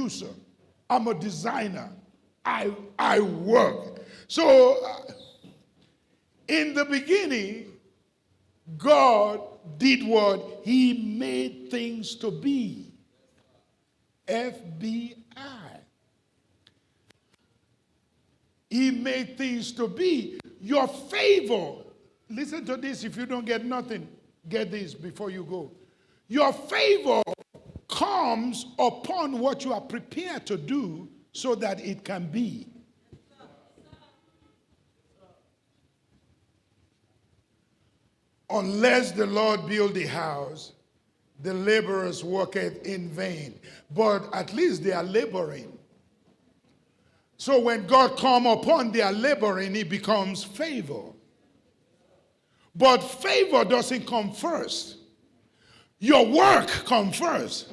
producer. I'm a designer. I work. So in the beginning, God did what? He made things to be. FBI. He made things to be. Your favor. Listen to this. If you don't get nothing, get this before you go. Your favor comes upon what you are prepared to do so that it can be. Unless the Lord build the house, the laborers worketh in vain. But at least they are laboring. So when God come upon their laboring, it becomes favor. But favor doesn't come first. Your work comes first.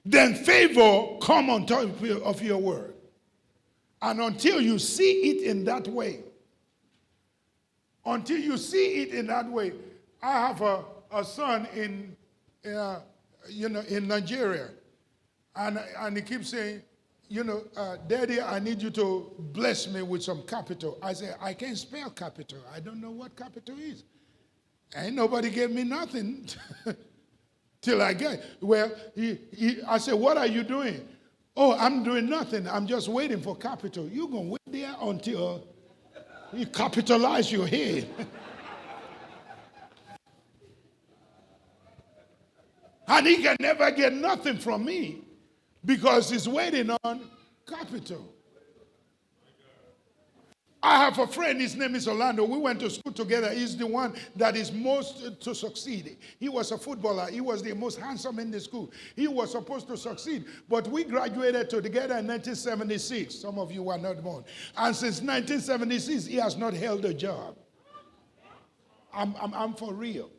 Then favor come on top of your work. And until you see it in that way, I have a son in Nigeria, and he keeps saying, Daddy, I need you to bless me with some capital. I say, I can't spell capital. I don't know what capital is. Ain't nobody gave me nothing till I get. Well, I said, what are you doing? Oh, I'm doing nothing. I'm just waiting for capital. You're going to wait there until you capitalize your head. And he can never get nothing from me because he's waiting on capital. I have a friend, his name is Orlando. We went to school together. He's the one that is most to succeed. He was a footballer. He was the most handsome in the school. He was supposed to succeed. But we graduated together in 1976. Some of you were not born. And since 1976, he has not held a job. I'm for real.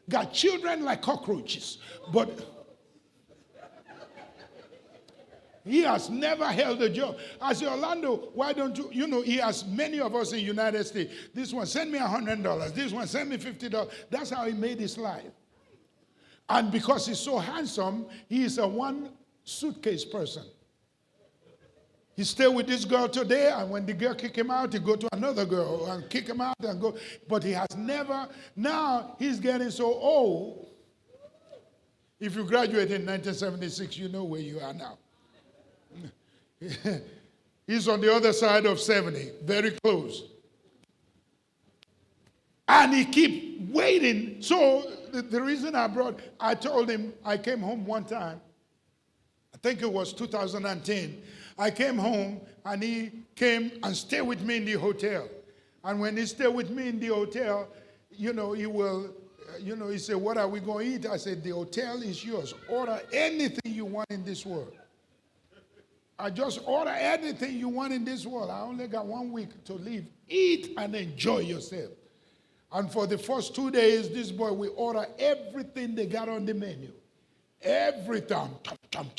Got children like cockroaches. But he has never held a job. I said, Orlando, why don't you, he has many of us in the United States. This one, send me $100. This one, send me $50. That's how he made his life. And because he's so handsome, he is a one suitcase person. He stayed with this girl today, and when the girl kick him out, he go to another girl and kick him out and go. But he has never, now he's getting so old. If you graduate in 1976, you know where you are now. He's on the other side of 70, very close. And he keep waiting. So the reason I told him, I came home one time, I think it was 2010. I came home and he came and stayed with me in the hotel. And when he stayed with me in the hotel, he will, he said, what are we going to eat? I said, the hotel is yours. Order anything you want in this world. I just order anything you want in this world. I only got 1 week to live. Eat and enjoy yourself. And for the first 2 days, this boy will order everything they got on the menu. Every time. Chum.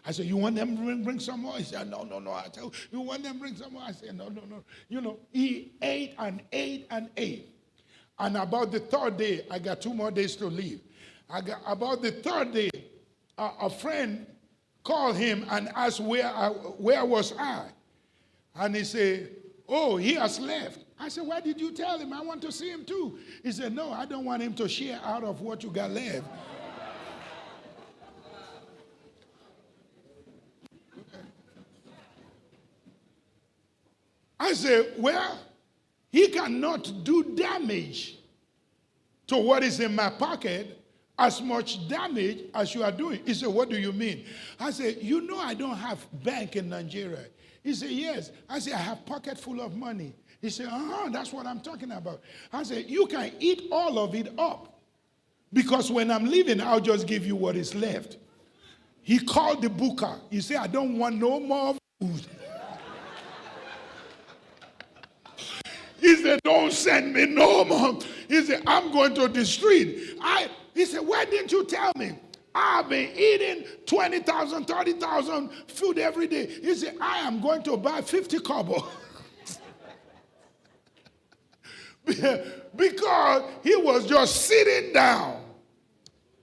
I said, you want them to bring some more? He said, no. I said, you want them to bring some more? I said, no. He ate and ate and ate. And about the third day, I got 2 more days to leave. About the third day, a friend called him and asked where was I? And he said, oh, he has left. I said, why did you tell him? I want to see him too. He said, no, I don't want him to share out of what you got left. I said, well, he cannot do damage to what is in my pocket as much damage as you are doing. He said, what do you mean? I said, I don't have bank in Nigeria. He said, yes. I said, I have pocket full of money. He said, that's what I'm talking about. I said, you can eat all of it up because when I'm leaving, I'll just give you what is left. He called the booker. He said, I don't want no more food. He said, don't send me no more. He said, I'm going to the street. He said, why didn't you tell me? I've been eating 20,000, 30,000 food every day. He said, I am going to buy 50 kobo. Because he was just sitting down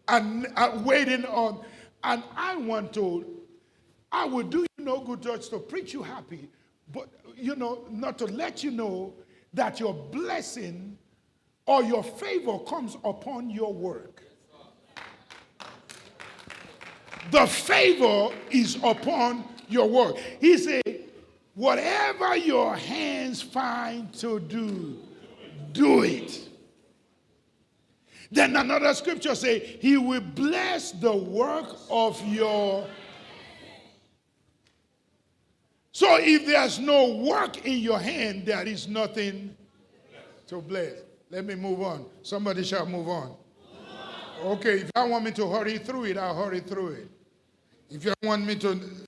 and waiting on. And I want to will do you no good just to preach you happy, but, not to let you know that your blessing or your favor comes upon your work. The favor is upon your work. He said, whatever your hands find to do, do it. Then another scripture says, he will bless the work of your. So if there's no work in your hand, there is nothing to bless. Let me move on. Somebody shall move on. Okay, if I want me to hurry through it, I'll hurry through it. If you want me to just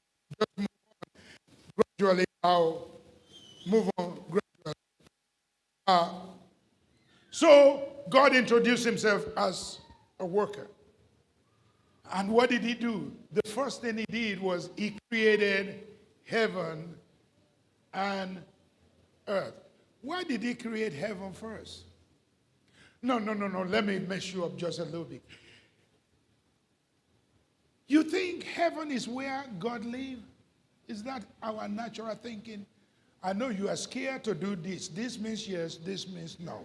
move on gradually, I'll move on gradually. So God introduced himself as a worker. And what did he do? The first thing he did was he created heaven and earth. Why did he create heaven first? No. Let me mess you up just a little bit. You think heaven is where God lives? Is that our natural thinking? I know you are scared to do this. This means yes, this means no.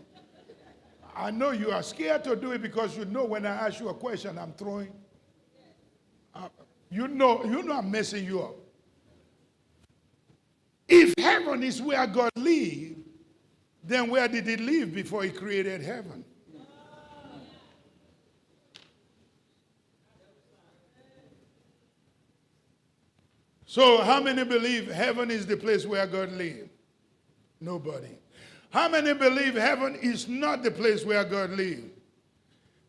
I know you are scared to do it because you know when I ask you a question, I'm throwing. You know I'm messing you up. If heaven is where God lives, then where did he live before he created heaven? So how many believe heaven is the place where God lives? Nobody. How many believe heaven is not the place where God lives?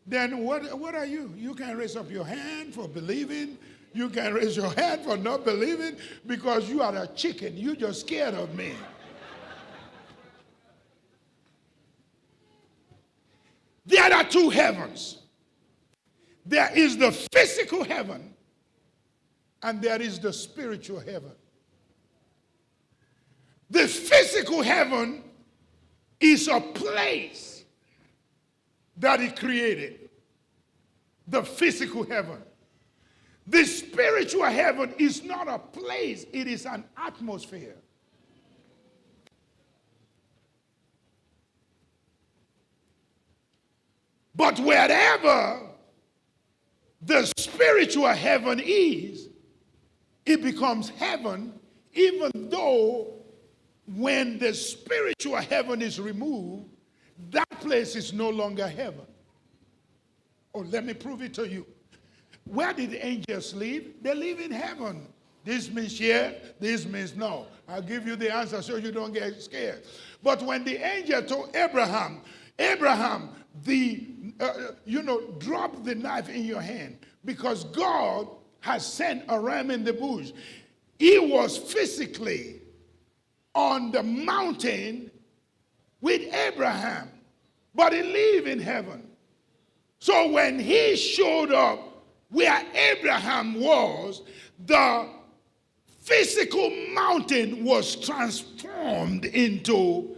Then what are you? You can raise up your hand for believing. You can raise your hand for not believing because you are a chicken. You're just scared of me. There are two heavens. There is the physical heaven and there is the spiritual heaven. The physical heaven is a place that he created. The physical heaven. The spiritual heaven is not a place, it is an atmosphere. But wherever the spiritual heaven is, it becomes heaven, even though when the spiritual heaven is removed, that place is no longer heaven. Oh, let me prove it to you. Where did the angels live? They live in heaven. This means yeah, this means no. I'll give you the answer so you don't get scared. But when the angel told Abraham, drop the knife in your hand because God has sent a ram in the bush. He was physically on the mountain with Abraham, but he lived in heaven. So when he showed up where Abraham was, the physical mountain was transformed into.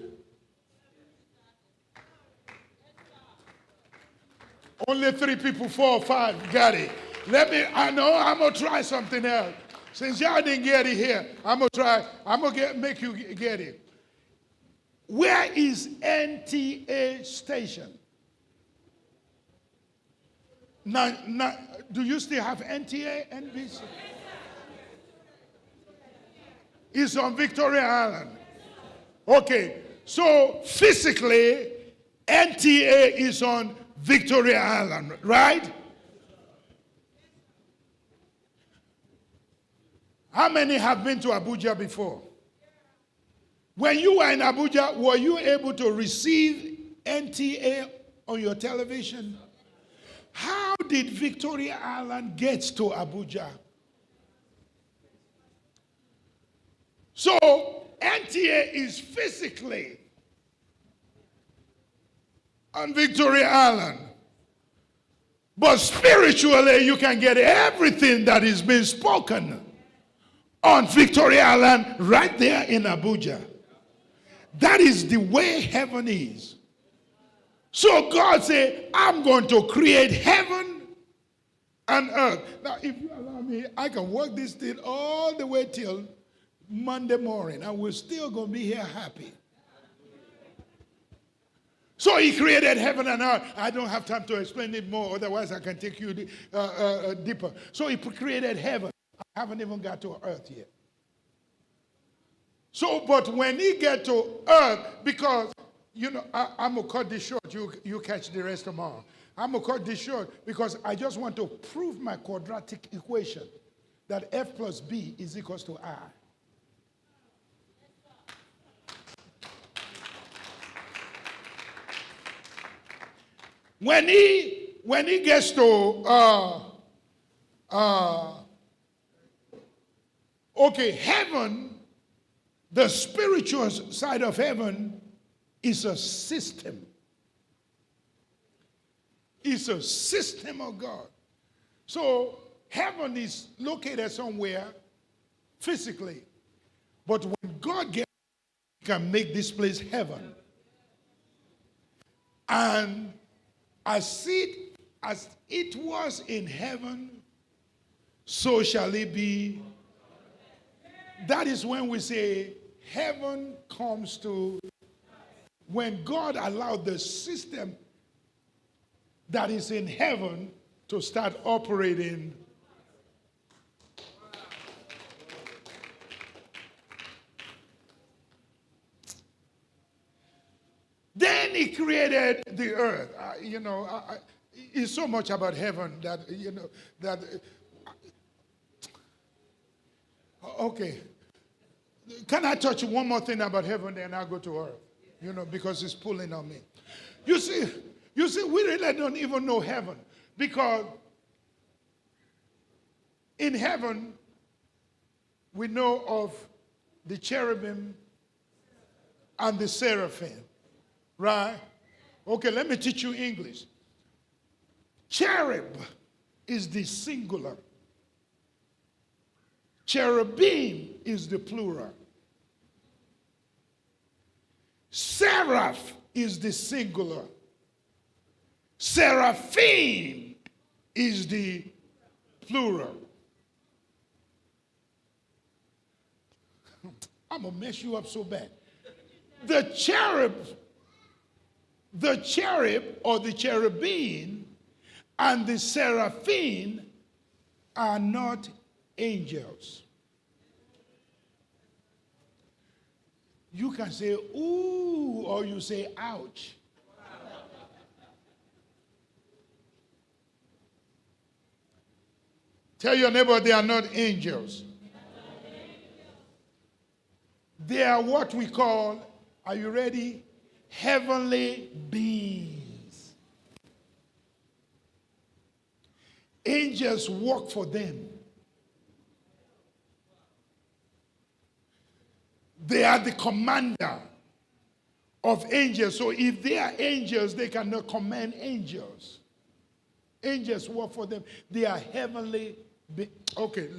Only 3 people, 4 or 5 got it. I'm going to try something else. Since y'all didn't get it here, I'm going to make you get it. Where is NTA station? Now, do you still have NTA, NBC? It's on Victoria Island. Okay, so physically, NTA is on Victoria Island, right? How many have been to Abuja before? When you were in Abuja, were you able to receive NTA on your television? How did Victoria Island get to Abuja? So, NTA is physically on Victoria Island. But spiritually, you can get everything that is being spoken on Victoria Island right there in Abuja. That is the way heaven is. So God said, I'm going to create heaven and earth. Now, if you allow me, I can work this thing all the way till Monday morning, and we're still going to be here happy. So he created heaven and earth. I don't have time to explain it more, otherwise I can take you deeper. So he created heaven. I haven't even got to earth yet. So, but when he get to earth, because, I'm going to cut this short. You catch the rest tomorrow. I'm going to cut this short because I just want to prove my quadratic equation that F plus B is equals to I. When he gets to heaven, the spiritual side of heaven is a system. It's a system of God. So heaven is located somewhere physically, but when God gets, he can make this place heaven. And as it was in heaven, so shall it be. That is when we say heaven comes to, when God allowed the system that is in heaven to start operating. Then he created the earth. It's so much about heaven that, okay. Can I touch one more thing about heaven, then I'll go to earth? Because it's pulling on me. You see, we really don't even know heaven, because in heaven, we know of the cherubim and the seraphim. Right? Okay, let me teach you English. Cherub is the singular. Cherubim is the plural. Seraph is the singular. Seraphim is the plural. I'm going to mess you up so bad. The cherub or the cherubim and the seraphim are not angels. You can say, ooh, or you say, ouch. Tell your neighbor they are not angels. They are what we call, are you ready? Heavenly beings. Angels work for them. They are the commander of angels. So if they are angels, they cannot command angels. Angels work for them. They are heavenly beings. Okay,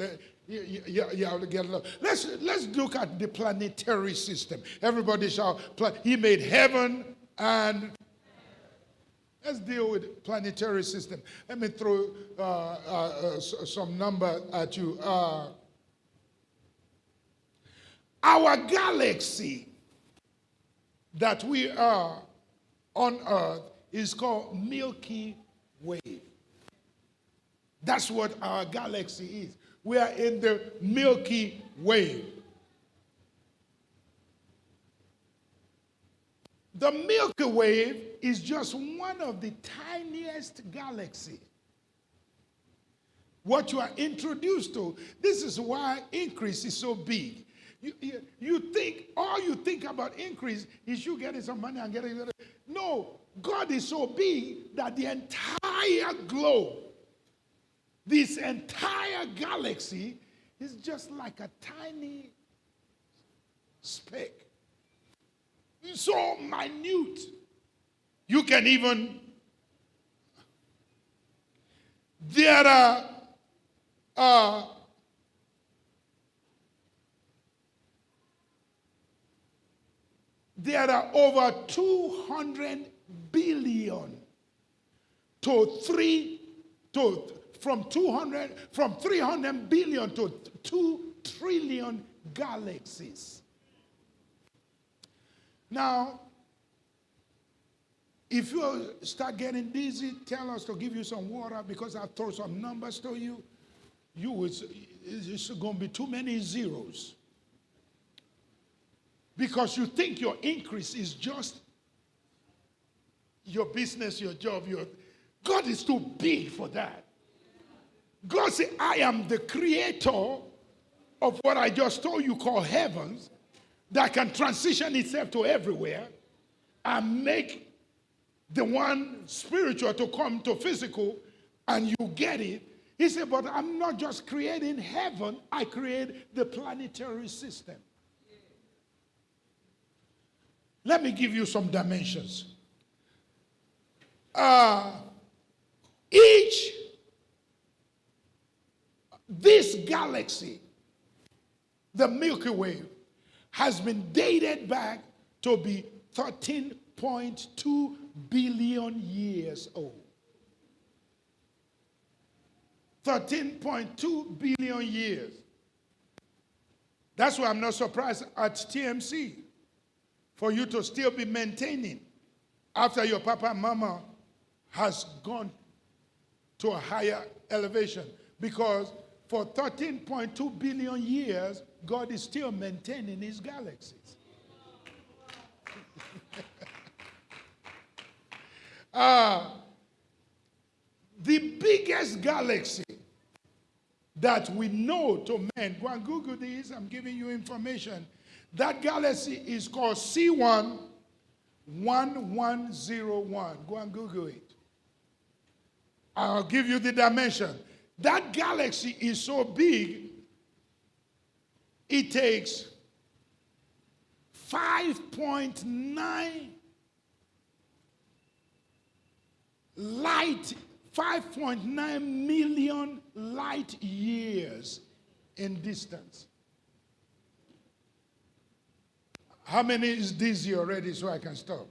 I'll get it. Let's look at the planetary system. Everybody shout, he made heaven and... Let's deal with planetary system. Let me throw some number at you. Our galaxy that we are on Earth is called Milky Way. That's what our galaxy is. We are in the Milky Way. The Milky Way is just one of the tiniest galaxies. What you are introduced to, this is why increase is so big. You think, all you think about increase is you getting some money and getting... No, God is so big that the entire globe, this entire galaxy is just like a tiny speck. So minute. You can even... There are over 200 billion to from 300 billion to 2 trillion galaxies. Now, if you start getting dizzy, tell us to give you some water, because I'll throw some numbers to you. It's going to be too many zeros. Because you think your increase is just your business, your job. God is too big for that. God said, I am the creator of what I just told you called heavens, that can transition itself to everywhere and make the one spiritual to come to physical, and you get it. He said, but I'm not just creating heaven, I create the planetary system. Let me give you some dimensions. This galaxy, the Milky Way, has been dated back to be 13.2 billion years old. 13.2 billion years. That's why I'm not surprised at TMC for you to still be maintaining after your papa and mama has gone to a higher elevation. Because for 13.2 billion years, God is still maintaining his galaxies. The biggest galaxy that we know to man, go and Google this, I'm giving you information. That galaxy is called C11101. Go and Google it. I'll give you the dimension. That galaxy is so big, it takes 5.9 million light years in distance. How many is dizzy already so I can stop?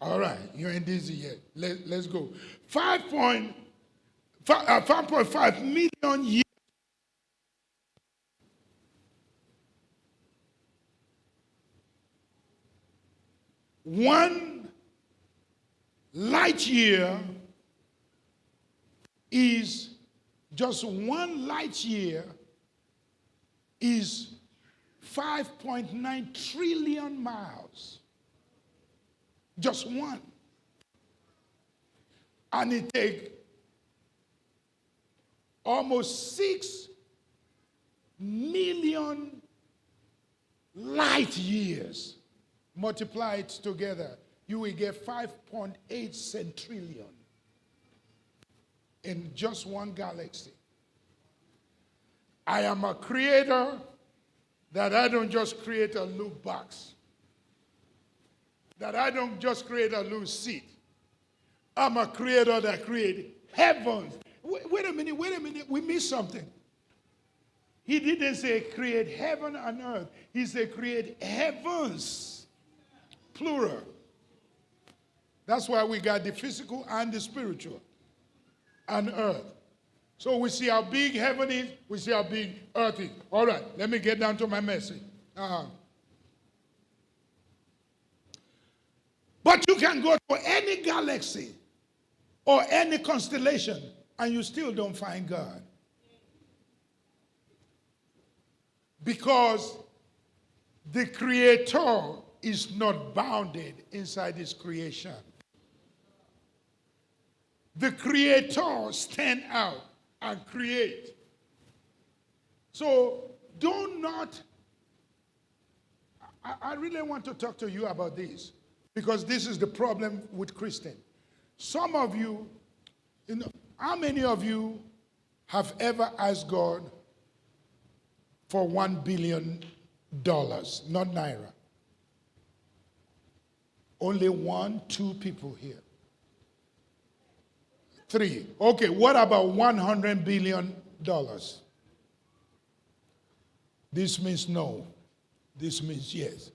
All right, you ain't dizzy yet. Let's go. 5.5 million years. One light year is, just one light year is 5.9 trillion miles. Just one. And it takes almost 6 million light years. Multiply it together, you will get 5.8 centrillion in just one galaxy. I am a creator that I don't just create a little box, that I don't just create a little seat. I'm a creator that created heavens. Wait a minute, we missed something. He didn't say create heaven and earth. He said create heavens, plural. That's why we got the physical and the spiritual and earth. So we see how big heaven is, we see how big earth is. All right, let me get down to my message. But you can go to any galaxy or any constellation and you still don't find God. Because the Creator is not bounded inside his creation. The Creator stand out and create. So I really want to talk to you about this, because this is the problem with Christians. Some of you, how many of you have ever asked God for $1 billion, not naira? Only 1, 2 people here. 3. Okay, what about $100 billion? This means no. This means yes.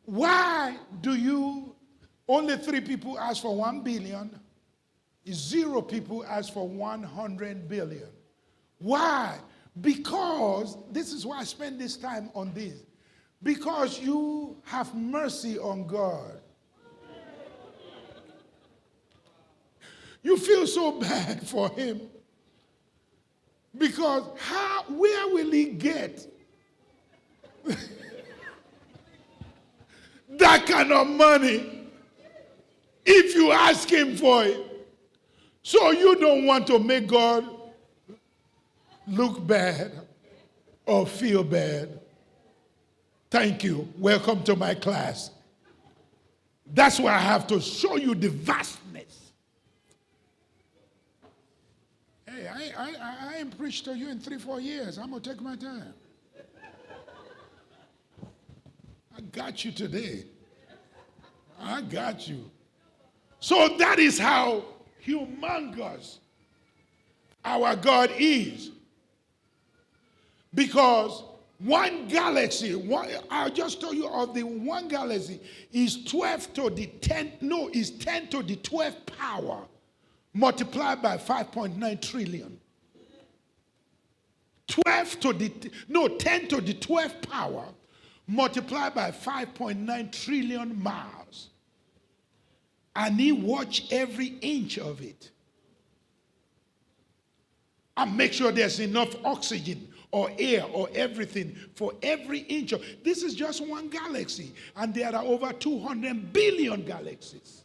Why do you, only 3 people ask for $1 billion? Zero people ask for 100 billion. Why? Because, this is why I spend this time on this. Because you have mercy on God. You feel so bad for him. Because where will he get that kind of money if you ask him for it? So you don't want to make God look bad or feel bad. Thank you. Welcome to my class. That's why I have to show you the vastness. Hey, I ain't preached to you in 3-4 years. I'm going to take my time. I got you today. I got you. So that is how humongous our God is. Because one galaxy, I'll just tell you of the one galaxy is 12 to the 10, no, is 10 to the 12th power multiplied by 5.9 trillion. 10 to the 12th power multiplied by 5.9 trillion miles. And he watch every inch of it. And make sure there's enough oxygen or air or everything for every inch of. This is just one galaxy. And there are over 200 billion galaxies.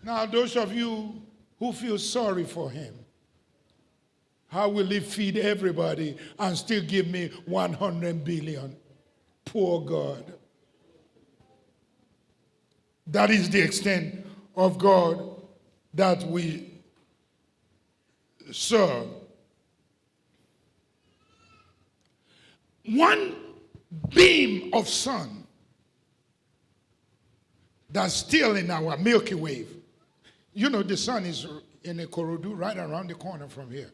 Now, those of you who feel sorry for him, how will he feed everybody and still give me 100 billion? Poor God. That is the extent of God that we serve. One beam of sun that's still in our Milky Way. You know, the sun is in a Ikorodu right around the corner from here.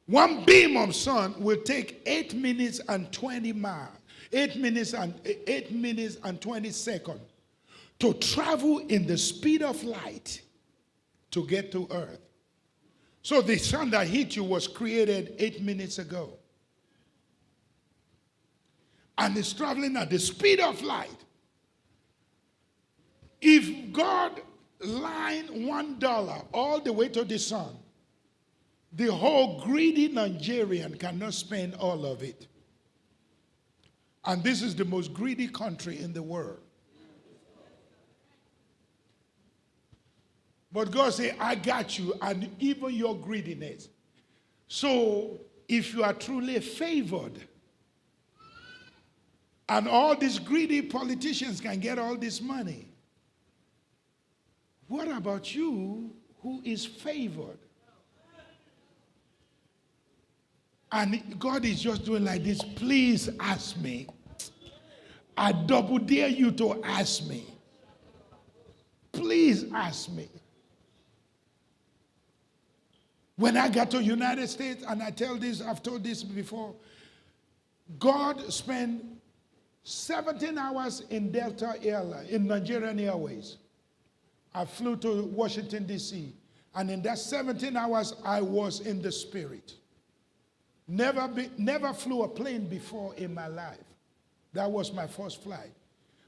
One beam of sun will take 8 minutes and 20 miles, 8 minutes and 20 seconds to travel in the speed of light to get to Earth. So the sun that hit you was created 8 minutes ago. And it's traveling at the speed of light. If God lined $1 all the way to the sun, the whole greedy Nigerian cannot spend all of it. And this is the most greedy country in the world. But God said, I got you, and even your greediness. So, if you are truly favored, and all these greedy politicians can get all this money, what about you who is favored? And God is just doing like this. Please ask me. I double dare you to ask me. Please ask me. When I got to United States, and I've told this before, God spent 17 hours in Delta Airlines, in Nigerian Airways. I flew to Washington, D.C., and in that 17 hours, I was in the Spirit. Never flew a plane before in my life. That was my first flight.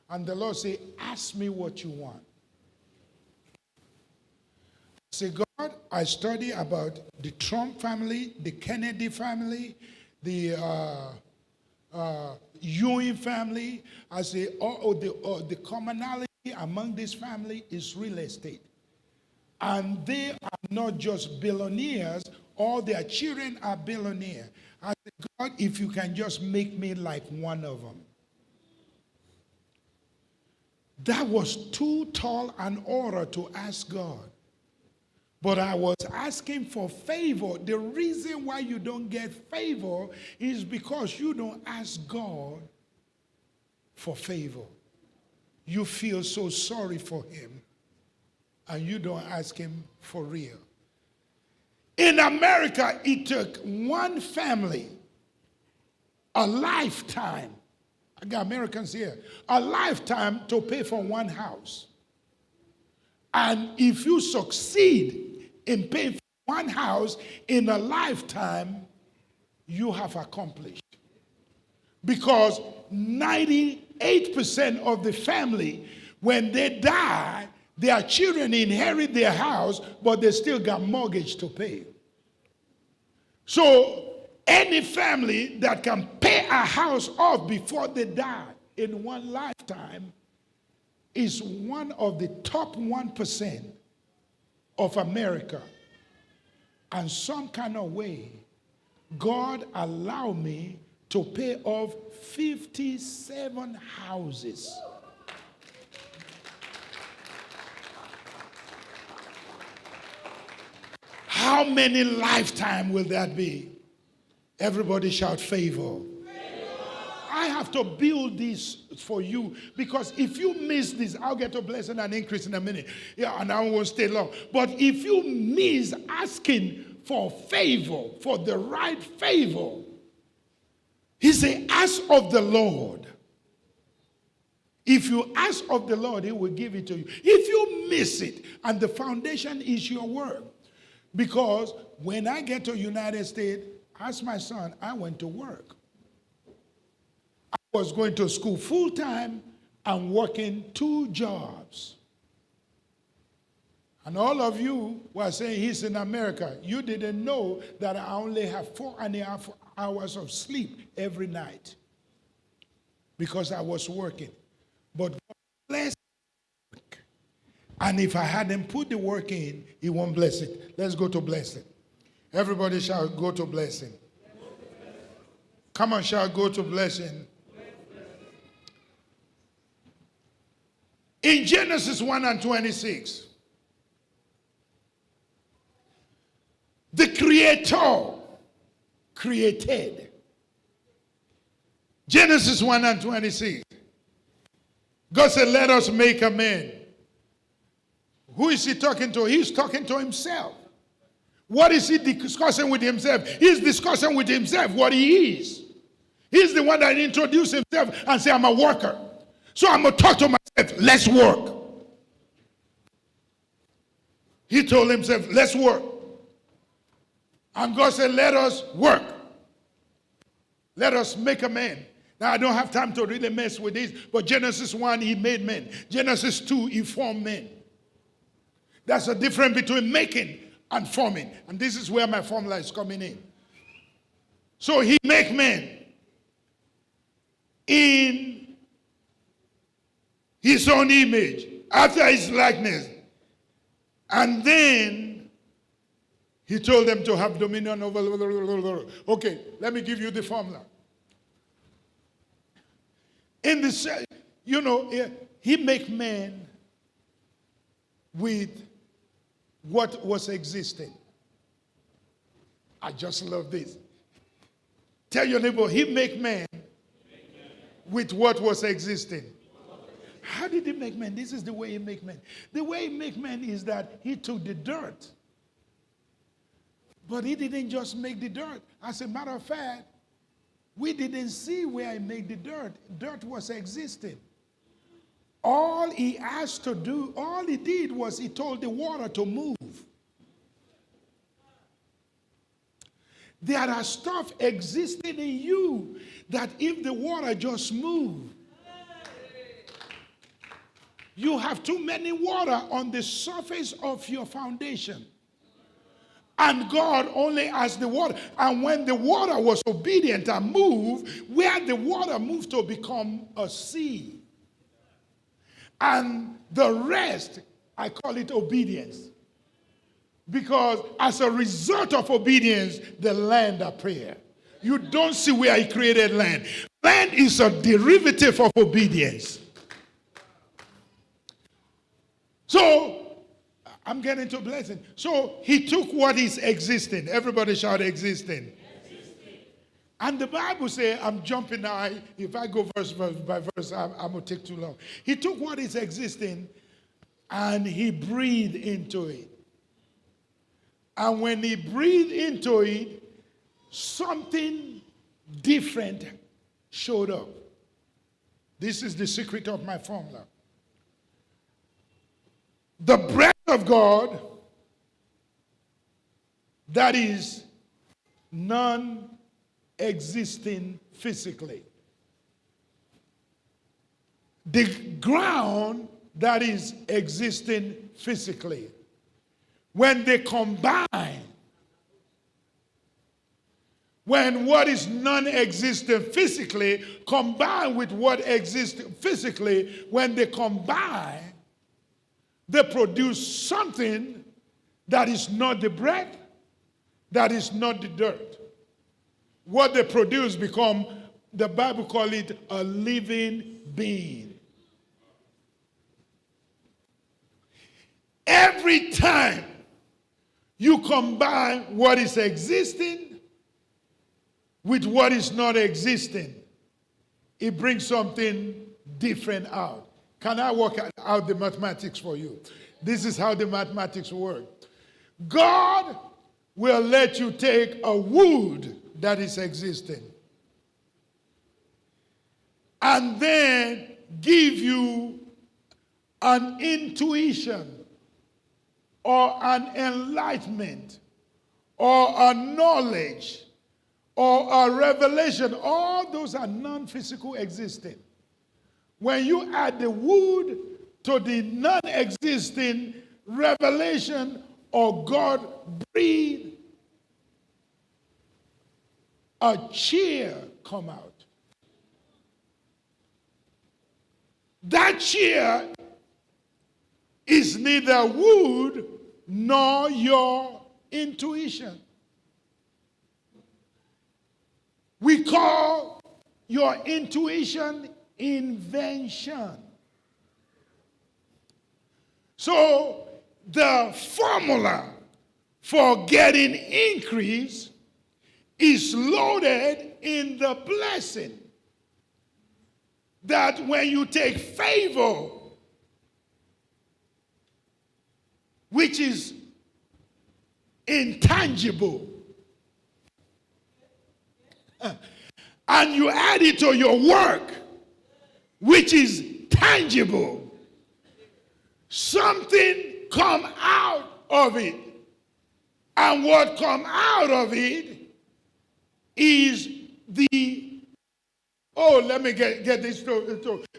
And the Lord said, ask me what you want. I said, God, I study about the Trump family, the Kennedy family, the Ewing family. I say, the commonality among this family is real estate. And they are not just billionaires, all their children are billionaires. I said, God, if you can just make me like one of them. That was too tall an order to ask God. But I was asking for favor. The reason why you don't get favor is because you don't ask God for favor. You feel so sorry for him, and you don't ask him for real. In America, it took one family a lifetime. I got Americans here. A lifetime to pay for one house. And if you succeed in paying for one house in a lifetime, you have accomplished. Because 98% of the family, when they die, their children inherit their house, but they still got mortgage to pay. So any family that can pay a house off before they die in one lifetime is one of the top 1% of America. And some kind of way, God allowed me to pay off 57 houses. How many lifetime will that be? Everybody shout favor. I have to build this for you, because if you miss this, I'll get to blessing and increase in a minute. Yeah, and I won't stay long. But if you miss asking for favor, for the right favor, he said, ask of the Lord. If you ask of the Lord, he will give it to you. If you miss it, and the foundation is your work. Because when I get to United States, ask my son, I went to work. I was going to school full time and working 2 jobs. And all of you were saying he's in America. You didn't know that I only have 4.5 hours of sleep every night because I was working. But God blessed work. And if I hadn't put the work in, he won't bless it. Let's go to blessing. Everybody shall go to blessing. Come on, shall go to blessing. In Genesis 1:26, the Creator created. Genesis 1:26. God said, let us make a man. Who is he talking to? He's talking to himself. What is he discussing with himself? He's discussing with himself what he is. He's the one that introduced himself and said, I'm a worker. So I'm going to talk to myself, let's work. He told himself, let's work. And God said, let us work. Let us make a man. Now, I don't have time to really mess with this, but Genesis 1, he made men. Genesis 2, he formed men. That's the difference between making and forming. And this is where my formula is coming in. So he make men in his own image, after his likeness. And then he told them to have dominion over. Okay, let me give you the formula. In the, he make man with what was existing. I just love this. Tell your neighbor, he make man with what was existing. How did he make man? This is the way he make man. The way he make man is that he took the dirt. But he didn't just make the dirt. As a matter of fact, we didn't see where he made the dirt. Dirt was existing. All he asked to do, all he did was he told the water to move. There are stuff existing in you that if the water just moved, you have too many water on the surface of your foundation. And God only asked the water. And when the water was obedient and moved, where the water moved to become a sea. And the rest, I call it obedience. Because as a result of obedience, the land appeared. You don't see where he created land. Land is a derivative of obedience. So, I'm getting to blessing. So, he took what is existing. Everybody shout existing. And the Bible says, I'm jumping now. If I go verse by verse, I'm going to take too long. He took what is existing and he breathed into it. And when he breathed into it, something different showed up. This is the secret of my formula. The breath of God that is non-existing physically. The ground that is existing physically. When they combine, when what is non-existent physically combine with what exists physically, when they combine, they produce something that is not the breath, that is not the dirt. What they produce become, the Bible calls it a living being. Every time you combine what is existing with what is not existing, it brings something different out. Can I work out the mathematics for you? This is how the mathematics work. God will let you take a wood that is existing and then give you an intuition or an enlightenment or a knowledge or a revelation. All those are non-physical existing. When you add the wood to the non-existing revelation or God breathe, a chair come out. That chair is neither wood nor your intuition. We call your intuition invention. So the formula for getting increase is loaded in the blessing. That when you take favor, which is intangible, and you add it to your work, which is tangible, something come out of it. And what come out of it is let me get this to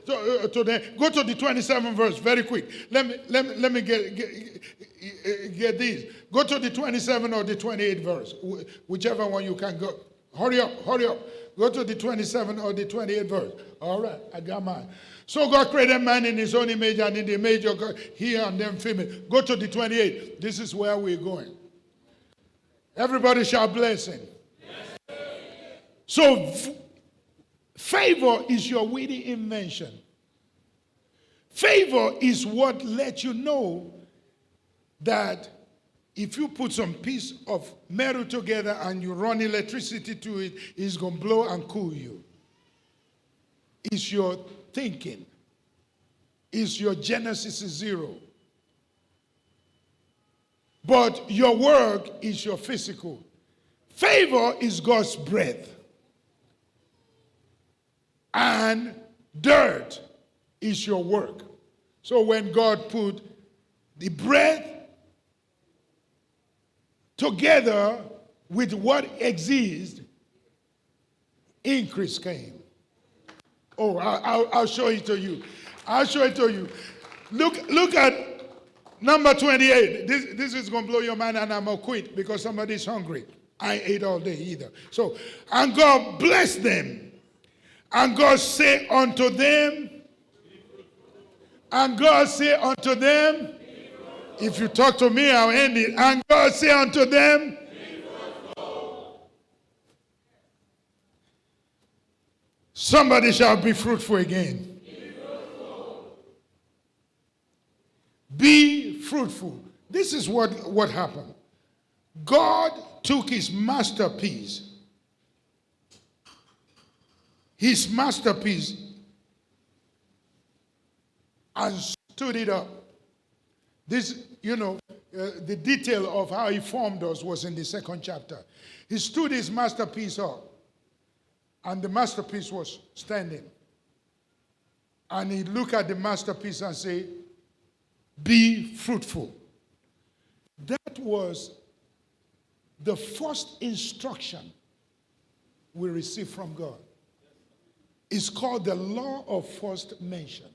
the, go to the 27th verse very quick. Let me get this. Go to the 27 or the 28th verse, whichever one you can go. Hurry up. Go to the 27 or the 28th verse. All right, I got mine. So God created man in his own image, and in the image of God, he and them female. Go to the 28th. This is where we're going. Everybody shout blessing. Yes. So favor is your witty invention. Favor is what lets you know that if you put some piece of metal together and you run electricity to it, it's going to blow and cool you. It's your thinking. It's your Genesis is zero. But your work is your physical. Favor is God's breath. And dirt is your work. So when God put the breath together with what exists, increase came. Oh, I'll show it to you. I'll show it to you. Look at number 28. This is going to blow your mind, and I'm going to quit because somebody's hungry. I ain't ate all day either. So, and God bless them. And God say unto them, if you talk to me, I'll end it. And God say unto them, somebody shall be fruitful again. Be fruitful. This is what happened. God took his masterpiece, and stood it up. This, the detail of how he formed us was in the 2nd chapter. He stood his masterpiece up, and the masterpiece was standing. And he looked at the masterpiece and said, Be fruitful. That was the first instruction we received from God. It's called the law of first mention.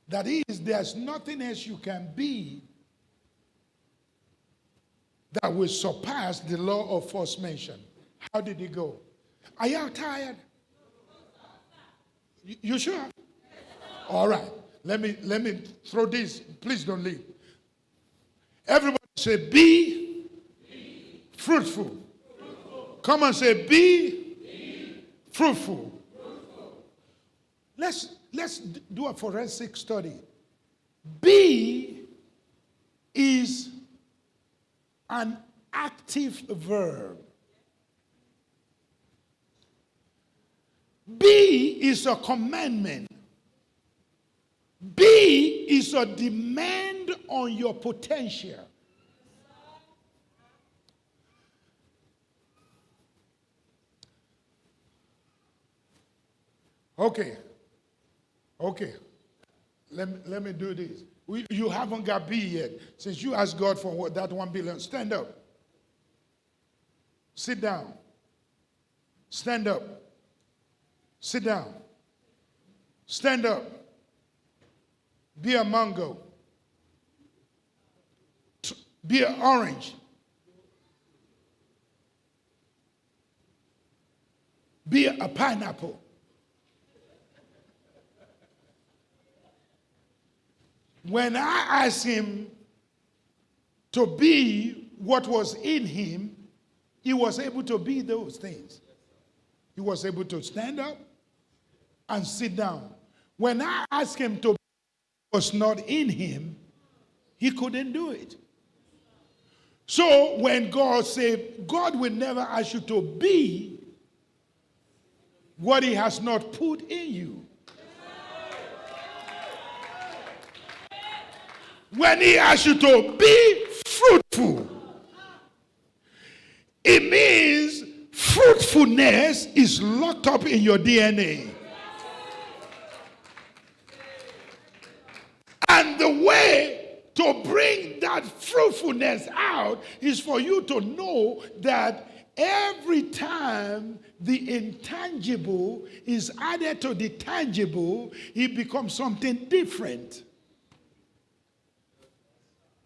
That is, there's nothing else you can be that will surpass the law of first mention. How did it go? Are y'all tired? You sure? All right. Let me throw this. Please don't leave. Everybody say, be fruitful. Come on, say, be fruitful. Let's do a forensic study. Be is an active verb. Be is a commandment. Be is a demand on your potential. Okay. Let me do this. You haven't got B yet. Since you asked God for that 1 billion, stand up. Sit down. Stand up. Sit down. Stand up. Be a mango. Be an orange. Be a pineapple. When I asked him to be what was in him, he was able to be those things. He was able to stand up and sit down. When I asked him to be what was not in him, he couldn't do it. So when God said, God will never ask you to be what he has not put in you. When he asks you to be fruitful, it means fruitfulness is locked up in your DNA. And the way to bring that fruitfulness out is for you to know that every time the intangible is added to the tangible, it becomes something different.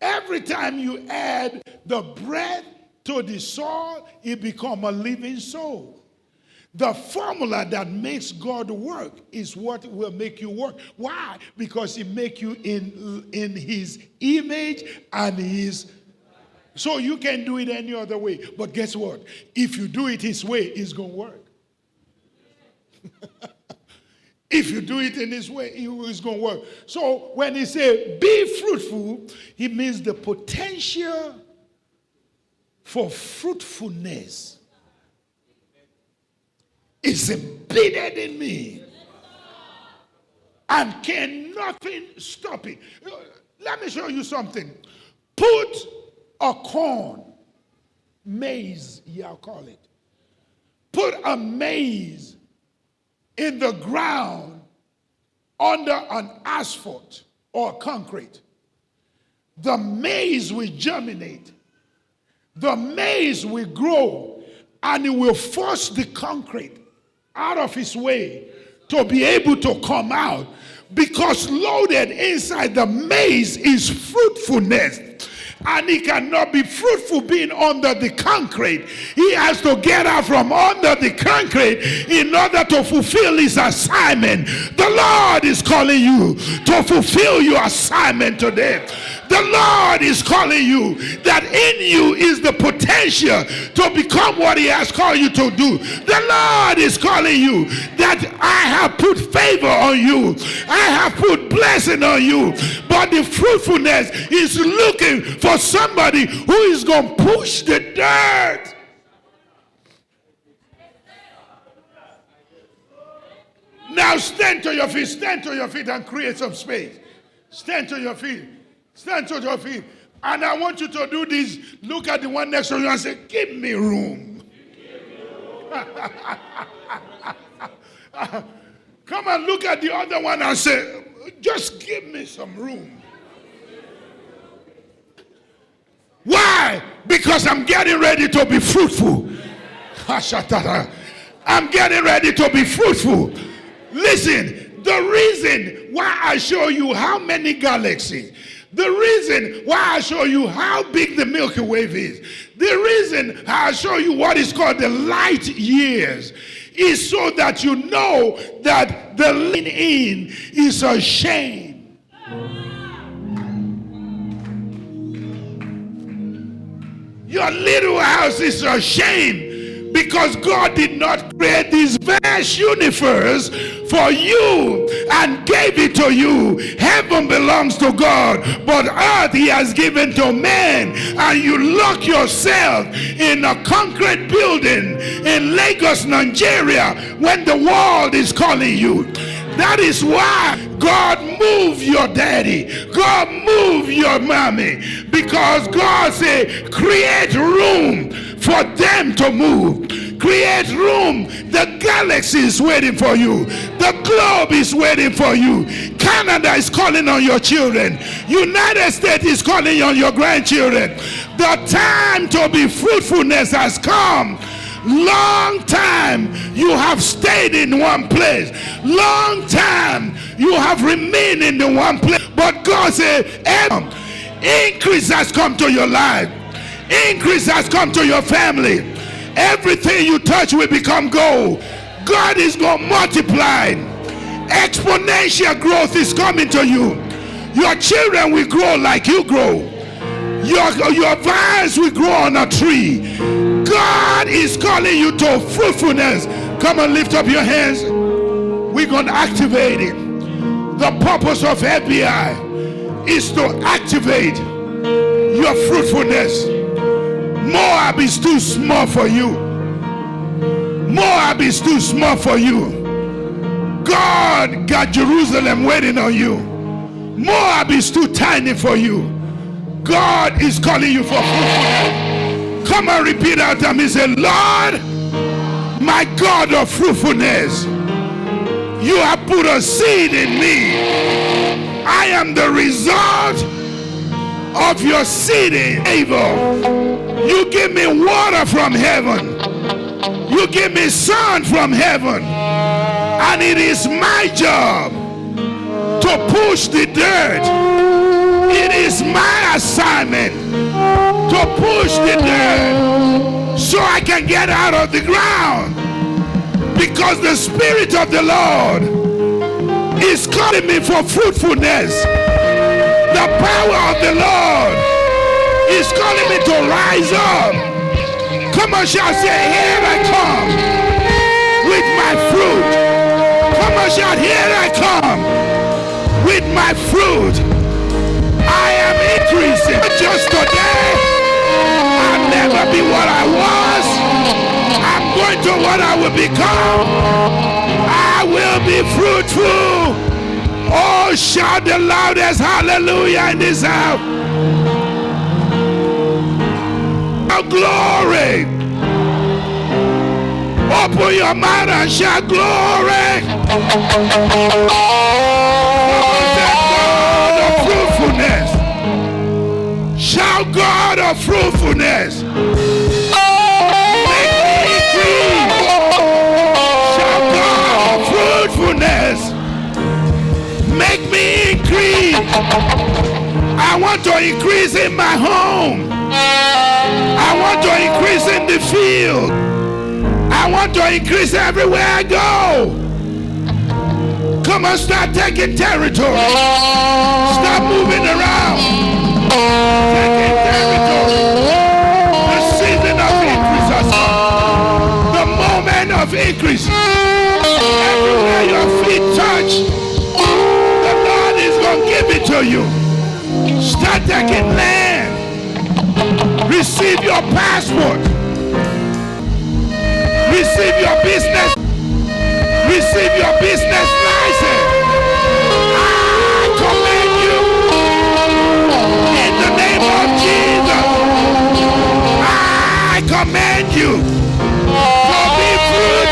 Every time you add the breath to the soul, it becomes a living soul. The formula that makes God work is what will make you work. Why? Because he makes you in his image and his... So you can do it any other way. But guess what? If you do it his way, it's going to work. If you do it in this way, it's going to work. So when he says be fruitful, he means the potential for fruitfulness is embedded in me. And can nothing stop it. Let me show you something. Put a corn, maize, y'all call it. Put a maize in the ground under an asphalt or concrete. The maize will germinate. The maize will grow, and it will force the concrete out of its way to be able to come out, because loaded inside the maize is fruitfulness. And he cannot be fruitful being under the concrete. He has to get out from under the concrete in order to fulfill his assignment. The Lord is calling you to fulfill your assignment today. The Lord is calling you, that in you is the potential to become what he has called you to do. The Lord is calling you, that I have put favor on you. I have put blessing on you. But the fruitfulness is looking for somebody who is going to push the dirt. Now stand to your feet and create some space. Stand to your feet. Stand to your feet. And I want you to do this. Look at the one next to you and say, give me room. Come and look at the other one and say, just give me some room. Why? Because I'm getting ready to be fruitful. I'm getting ready to be fruitful. Listen, the reason why I show you how many galaxies, the reason why I show you how big the Milky Way is, the reason I show you what is called the light years, is so that you know that the lean in is a shame. Your little house is a shame because God did not create this vast universe for you and gave it to you. Heaven belongs to God, but earth he has given to man. And you lock yourself in a concrete building in Lagos, Nigeria, when the world is calling you. That is why God moved your daddy. God moved your mommy. Because God said, create room for them to move. Create room. The galaxy is waiting for you. The globe is waiting for you. Canada is calling on your children. United States is calling on your grandchildren. The time to be fruitfulness has come. Long time you have stayed in one place. Long time you have remained in the one place. But God said, increase has come to your life. Increase has come to your family. Everything you touch will become gold. God is going to multiply. Exponential growth is coming to you. Your children will grow like you grow. Your vines will grow on a tree. God is calling you to fruitfulness. Come on, lift up your hands. We're going to activate it. The purpose of FBI is to activate your fruitfulness. Moab is too small for you. Moab is too small for you. God got Jerusalem waiting on you. Moab is too tiny for you. God is calling you for fruitfulness. Come and repeat after me. Say, Lord, my God of fruitfulness, you have put a seed in me. I am the result of your seeding. You give me water from heaven. You give me sun from heaven. And it is my job to push the dirt. It is my assignment to push the dirt so I can get out of the ground, because the Spirit of the Lord is calling me for fruitfulness. The power of the Lord is calling me to rise up. Come on, shout, say, here I come with my fruit. Come on, shout, here I come with my fruit. I am increasing. Just today, I'll never be what I was. I'm going to what I will become. I will be fruitful. Oh, shout the loudest hallelujah in this house. Oh, glory. Open your mouth and shout glory. Fruitfulness. Shout God of fruitfulness. Make me increase. Shout God of fruitfulness. Make me increase. I want to increase in my home. I want to increase in the field. I want to increase everywhere I go. Come on, start taking territory. Stop moving around. Taking territory. The season of increase has come. The moment of increase. Everywhere your feet touch, the Lord is going to give it to you. Start taking land. Receive your passport. Receive your business. Receive your business license. I command you in the name of Jesus. I command you to be fruitful.